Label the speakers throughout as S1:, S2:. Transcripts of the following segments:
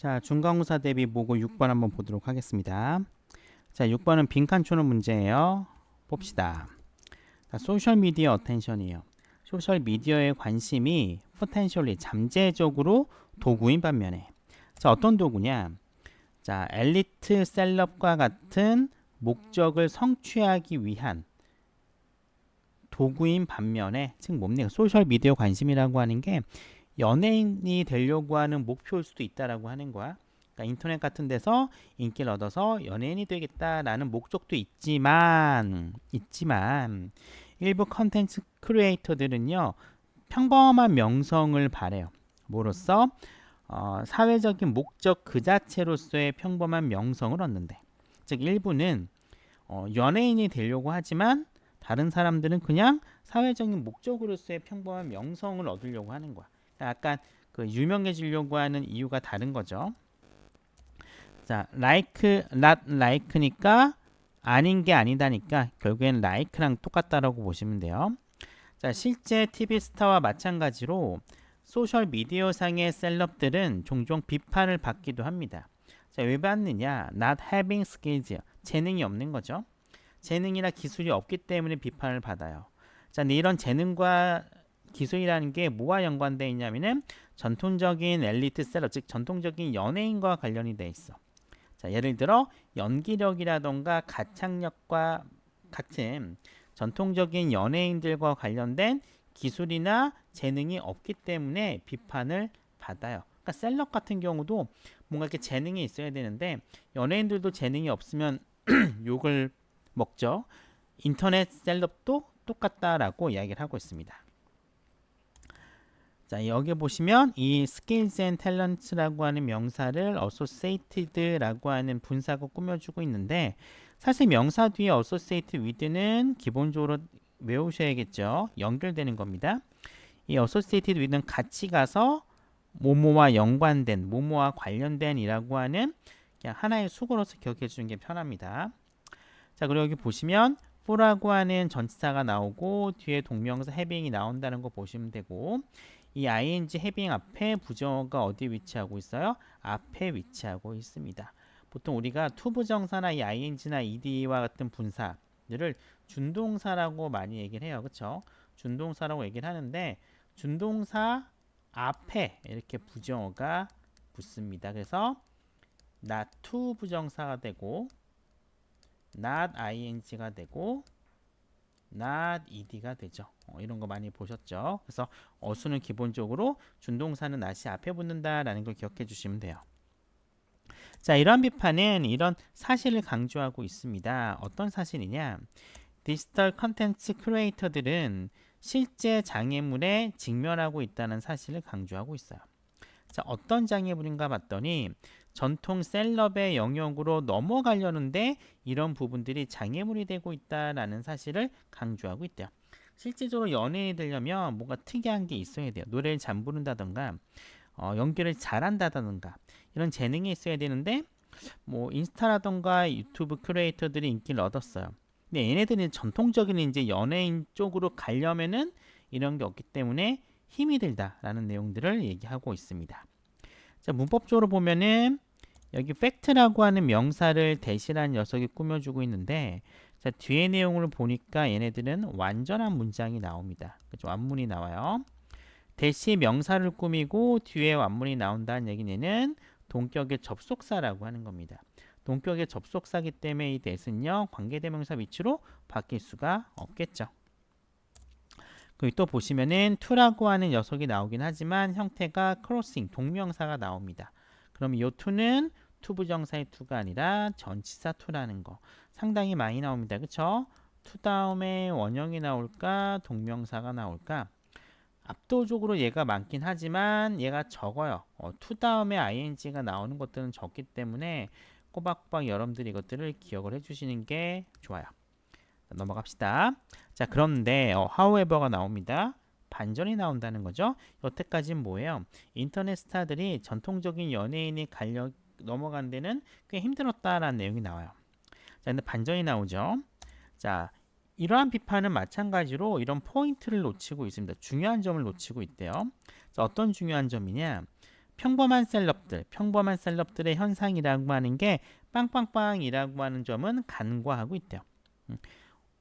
S1: 자, 중간고사 대비 모고 6번 한번 보도록 하겠습니다. 자, 6번은 빈칸 초는 문제예요. 봅시다. 자, 소셜미디어 어텐션이에요. 소셜미디어의 관심이 포텐셜리 잠재적으로 도구인 반면에 자, 어떤 도구냐? 자, 엘리트 셀럽과 같은 목적을 성취하기 위한 도구인 반면에 즉 뭡니까? 소셜미디어 관심이라고 하는 게 연예인이 되려고 하는 목표일 수도 있다라고 하는 거야. 그러니까 인터넷 같은 데서 인기를 얻어서 연예인이 되겠다라는 목적도 있지만 일부 컨텐츠 크리에이터들은요 평범한 명성을 바래요. 뭐로써 사회적인 목적 그 자체로서의 평범한 명성을 얻는데, 즉 일부는 연예인이 되려고 하지만 다른 사람들은 그냥 사회적인 목적으로서의 평범한 명성을 얻으려고 하는 거야. 약간 그 유명해지려고 하는 이유가 다른 거죠. 자, like, not like니까 아닌 게 아니다니까 결국엔 like랑 똑같다라고 보시면 돼요. 자, 실제 TV 스타와 마찬가지로 소셜 미디어 상의 셀럽들은 종종 비판을 받기도 합니다. 자, 왜 받느냐? Not having skills. 재능이 없는 거죠. 재능이나 기술이 없기 때문에 비판을 받아요. 자, 근데 이런 재능과 기술이라는 게 뭐와 연관되어 있냐면은 전통적인 엘리트 셀럽, 즉 전통적인 연예인과 관련이 돼 있어. 자, 예를 들어 연기력이라던가 가창력과 같은 전통적인 연예인들과 관련된 기술이나 재능이 없기 때문에 비판을 받아요. 그러니까 셀럽 같은 경우도 뭔가 이렇게 재능이 있어야 되는데 연예인들도 재능이 없으면 욕을 먹죠. 인터넷 셀럽도 똑같다라고 이야기를 하고 있습니다. 자, 여기 보시면 이 skills and talents라고 하는 명사를 associated라고 하는 분사가 꾸며주고 있는데 사실 명사 뒤에 associated with는 기본적으로 외우셔야겠죠. 연결되는 겁니다. 이 associated with는 같이 가서 뭐뭐와 연관된, 뭐뭐와 관련된 이라고 하는 그냥 하나의 수고로서 기억해 주는 게 편합니다. 자, 그리고 여기 보시면 for라고 하는 전치사가 나오고 뒤에 동명사 having이 나온다는 거 보시면 되고 이 ing having 앞에 부정어가 어디 위치하고 있어요? 앞에 위치하고 있습니다. 보통 우리가 to 부정사나 이 ing나 ed와 같은 분사들을 준동사라고 많이 얘기를 해요. 그렇죠? 준동사라고 얘기를 하는데 준동사 앞에 이렇게 부정어가 붙습니다. 그래서 not to 부정사가 되고 not ing가 되고 not ed가 되죠. 이런 거 많이 보셨죠? 그래서 어수는 기본적으로 준동사는 not이 앞에 붙는다라는 걸 기억해 주시면 돼요. 자, 이러한 비판은 이런 사실을 강조하고 있습니다. 어떤 사실이냐? 디지털 컨텐츠 크리에이터들은 실제 장애물에 직면하고 있다는 사실을 강조하고 있어요. 자, 어떤 장애물인가 봤더니 전통 셀럽의 영역으로 넘어가려는데 이런 부분들이 장애물이 되고 있다라는 사실을 강조하고 있대요. 실제적으로 연예인이 되려면 뭔가 특이한 게 있어야 돼요. 노래를 잘 부른다던가 연기를 잘한다던가 이런 재능이 있어야 되는데 뭐 인스타라던가 유튜브 크리에이터들이 인기를 얻었어요. 근데 얘네들이 전통적인 이제 연예인 쪽으로 가려면은 이런 게 없기 때문에 힘이 들다라는 내용들을 얘기하고 있습니다. 자, 문법적으로 보면은 여기 팩트라고 하는 명사를 대신한 녀석이 꾸며주고 있는데 자, 뒤에 내용을 보니까 얘네들은 완전한 문장이 나옵니다. 그죠? 완문이 나와요. 대시 명사를 꾸미고 뒤에 완문이 나온다는 얘기는 동격의 접속사라고 하는 겁니다. 동격의 접속사기 때문에 이 대신요 관계대명사 위치로 바뀔 수가 없겠죠. 그리고 또 보시면은 to라고 하는 녀석이 나오긴 하지만 형태가 crossing 동명사가 나옵니다. 그럼 이 to는 to 부정사의 to가 아니라 전치사 to라는 거 상당히 많이 나옵니다. 그쵸? to 다음에 원형이 나올까 동명사가 나올까 압도적으로 얘가 많긴 하지만 얘가 적어요. to 다음에 ing가 나오는 것들은 적기 때문에 꼬박꼬박 여러분들이 이것들을 기억을 해주시는 게 좋아요. 자, 넘어갑시다. 자, 그런데 however가 나옵니다. 반전이 나온다는 거죠. 여태까지는 뭐예요? 인터넷 스타들이 전통적인 연예인이 넘어간 데는 꽤 힘들었다라는 내용이 나와요. 자, 근데 반전이 나오죠. 자, 이러한 비판은 마찬가지로 이런 포인트를 놓치고 있습니다. 중요한 점을 놓치고 있대요. 자, 어떤 중요한 점이냐? 평범한 셀럽들의 현상이라고 하는 게 빵빵빵이라고 하는 점은 간과하고 있대요.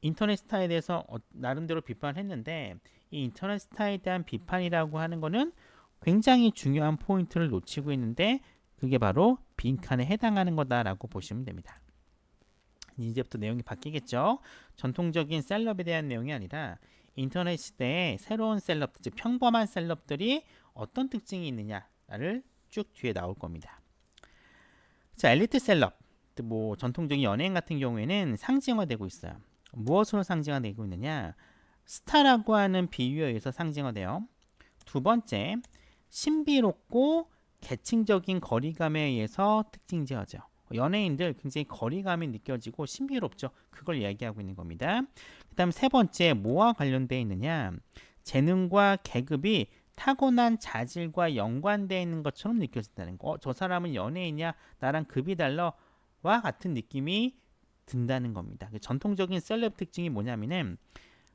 S1: 인터넷 스타에 대해서 나름대로 비판했는데 이 인터넷 스타에 대한 비판이라고 하는 거는 굉장히 중요한 포인트를 놓치고 있는데 그게 바로 빈칸에 해당하는 거다라고 보시면 됩니다. 이제부터 내용이 바뀌겠죠. 전통적인 셀럽에 대한 내용이 아니라 인터넷 시대에 새로운 셀럽, 즉 평범한 셀럽들이 어떤 특징이 있느냐를 쭉 뒤에 나올 겁니다. 자, 엘리트 셀럽, 뭐 전통적인 연예인 같은 경우에는 상징화되고 있어요. 무엇으로 상징화되고 있느냐? 스타라고 하는 비유에 의해서 상징화돼요. 두 번째, 신비롭고 계층적인 거리감에 의해서 특징지어져. 연예인들 굉장히 거리감이 느껴지고 신비롭죠. 그걸 이야기하고 있는 겁니다. 그 다음 세 번째, 뭐와 관련되어 있느냐? 재능과 계급이 타고난 자질과 연관되어 있는 것처럼 느껴진다는 거. 저 사람은 연예인이야? 나랑 급이 달라와 같은 느낌이 든다는 겁니다. 전통적인 셀럽 특징이 뭐냐면은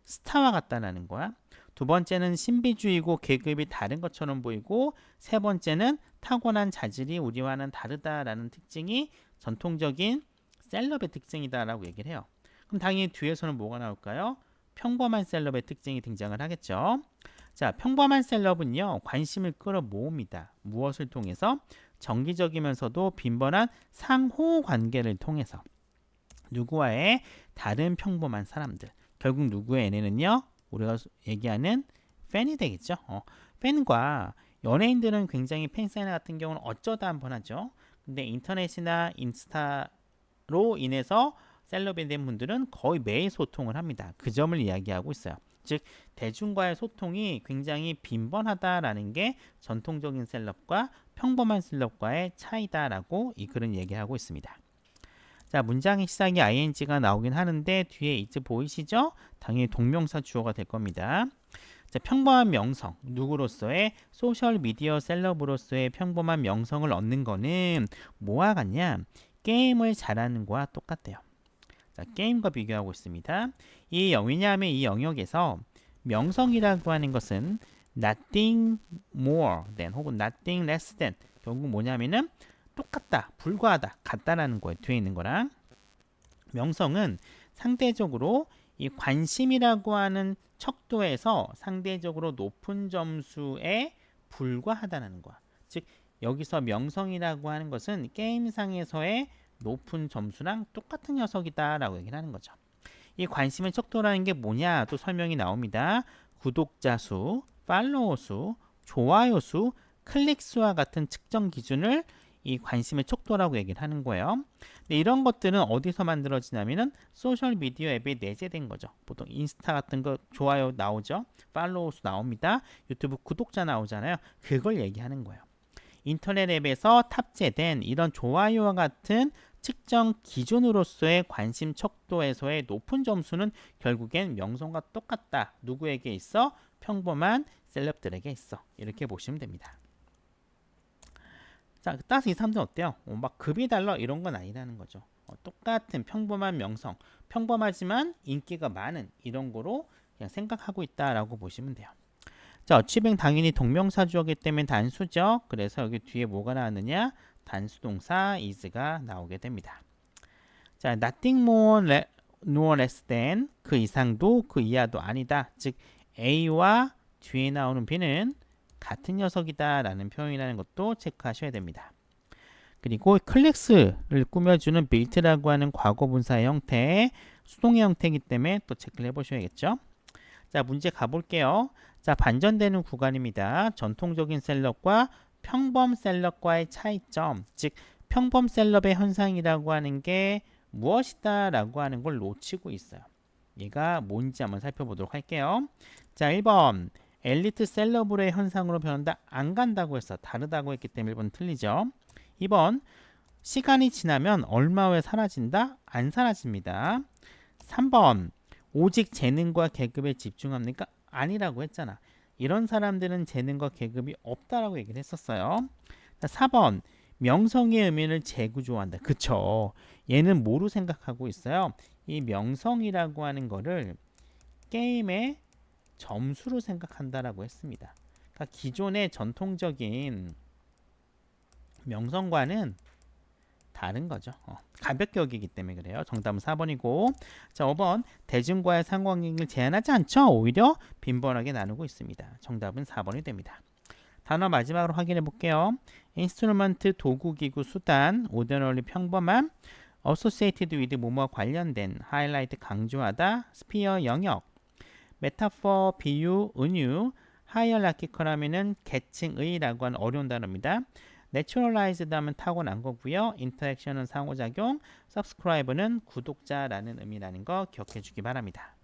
S1: 스타와 같다라는 거야. 두 번째는 신비주의고 계급이 다른 것처럼 보이고 세 번째는 타고난 자질이 우리와는 다르다라는 특징이 전통적인 셀럽의 특징이다라고 얘기를 해요. 그럼 당연히 뒤에서는 뭐가 나올까요? 평범한 셀럽의 특징이 등장을 하겠죠. 자, 평범한 셀럽은요, 관심을 끌어모읍니다. 무엇을 통해서? 정기적이면서도 빈번한 상호 관계를 통해서. 누구와의 다른 평범한 사람들. 결국 누구의 얘네는요, 우리가 얘기하는 팬이 되겠죠. 팬과 연예인들은 굉장히 팬사인회 같은 경우는 어쩌다 한번 하죠. 근데 인터넷이나 인스타로 인해서 셀럽이 된 분들은 거의 매일 소통을 합니다. 그 점을 이야기하고 있어요. 즉 대중과의 소통이 굉장히 빈번하다라는 게 전통적인 셀럽과 평범한 셀럽과의 차이다라고 이 글은 얘기하고 있습니다. 자, 문장의 시작이 ing가 나오긴 하는데 뒤에 is 보이시죠? 당연히 동명사 주어가 될 겁니다. 자, 평범한 명성, 누구로서의 소셜미디어 셀럽으로서의 평범한 명성을 얻는 거는 뭐와 같냐? 게임을 잘하는 거와 똑같대요. 자, 게임과 비교하고 있습니다. 왜냐하면 이 영역에서 명성이라고 하는 것은 nothing more than 혹은 nothing less than 결국 뭐냐면은 똑같다, 불과하다, 같다라는 거에 뒤에 있는 거랑 명성은 상대적으로 이 관심이라고 하는 척도에서 상대적으로 높은 점수에 불과하다는 거야. 즉 여기서 명성이라고 하는 것은 게임상에서의 높은 점수랑 똑같은 녀석이다라고 얘기를 하는 거죠. 이 관심의 척도라는 게 뭐냐 또 설명이 나옵니다. 구독자 수, 팔로워 수, 좋아요 수, 클릭 수와 같은 측정 기준을 이 관심의 척도라고 얘기를 하는 거예요. 근데 이런 것들은 어디서 만들어지냐면은 소셜 미디어 앱에 내재된 거죠. 보통 인스타 같은 거 좋아요 나오죠. 팔로워 수 나옵니다. 유튜브 구독자 나오잖아요. 그걸 얘기하는 거예요. 인터넷 앱에서 탑재된 이런 좋아요와 같은 측정 기준으로서의 관심 척도에서의 높은 점수는 결국엔 명성과 똑같다. 누구에게 있어? 평범한 셀럽들에게 있어. 이렇게 보시면 됩니다. 자, 따라서 이 사람들은 어때요? 막 급이 달라 이런 건 아니라는 거죠. 똑같은 평범한 명성, 평범하지만 인기가 많은 이런 거로 그냥 생각하고 있다라고 보시면 돼요. 자, 어치뱅 당연히 동명사주어기 때문에 단수죠. 그래서 여기 뒤에 뭐가 나왔느냐? 단수동사 is가 나오게 됩니다. 자, nothing more nor less than 그 이상도 그 이하도 아니다. 즉 A와 뒤에 나오는 B는 같은 녀석이다 라는 표현이라는 것도 체크하셔야 됩니다. 그리고 클릭스를 꾸며주는 built라고 하는 과거분사의 형태의 수동의 형태이기 때문에 또 체크를 해보셔야겠죠. 자, 문제 가볼게요. 자, 반전되는 구간입니다. 전통적인 셀럽과 평범 셀럽과의 차이점, 즉 평범 셀럽의 현상이라고 하는 게 무엇이다 라고 하는 걸 놓치고 있어요. 얘가 뭔지 한번 살펴보도록 할게요. 자, 1번 엘리트 셀럽으로의 현상으로 변한다. 안 간다고 했어. 다르다고 했기 때문에 1번 틀리죠. 2번 시간이 지나면 얼마 후에 사라진다. 안 사라집니다. 3번 오직 재능과 계급에 집중합니까? 아니라고 했잖아. 이런 사람들은 재능과 계급이 없다라고 얘기를 했었어요. 4번 명성의 의미를 재구조한다. 그쵸. 얘는 뭐로 생각하고 있어요? 이 명성이라고 하는 거를 게임의 점수로 생각한다라고 했습니다. 그러니까 기존의 전통적인 명성과는 다른 거죠. 가볍게 여기기 때문에 그래요. 정답은 4번이고, 자 5번 대중과의 상관관계를 제한하지 않죠. 오히려 빈번하게 나누고 있습니다. 정답은 4번이 됩니다. 단어 마지막으로 확인해 볼게요. 인스트루먼트 도구 기구 수단 오더널리 평범함 associated with 뭐뭐와 관련된 하이라이트 강조하다 스피어 영역 메타포 비유 은유 하이어라키컬 하면은 계층의라고 하는 어려운 단어입니다. 내추럴라이즈드 하면 타고난 거고요. 인터랙션은 상호작용, subscribe는 구독자라는 의미라는 거 기억해 주기 바랍니다.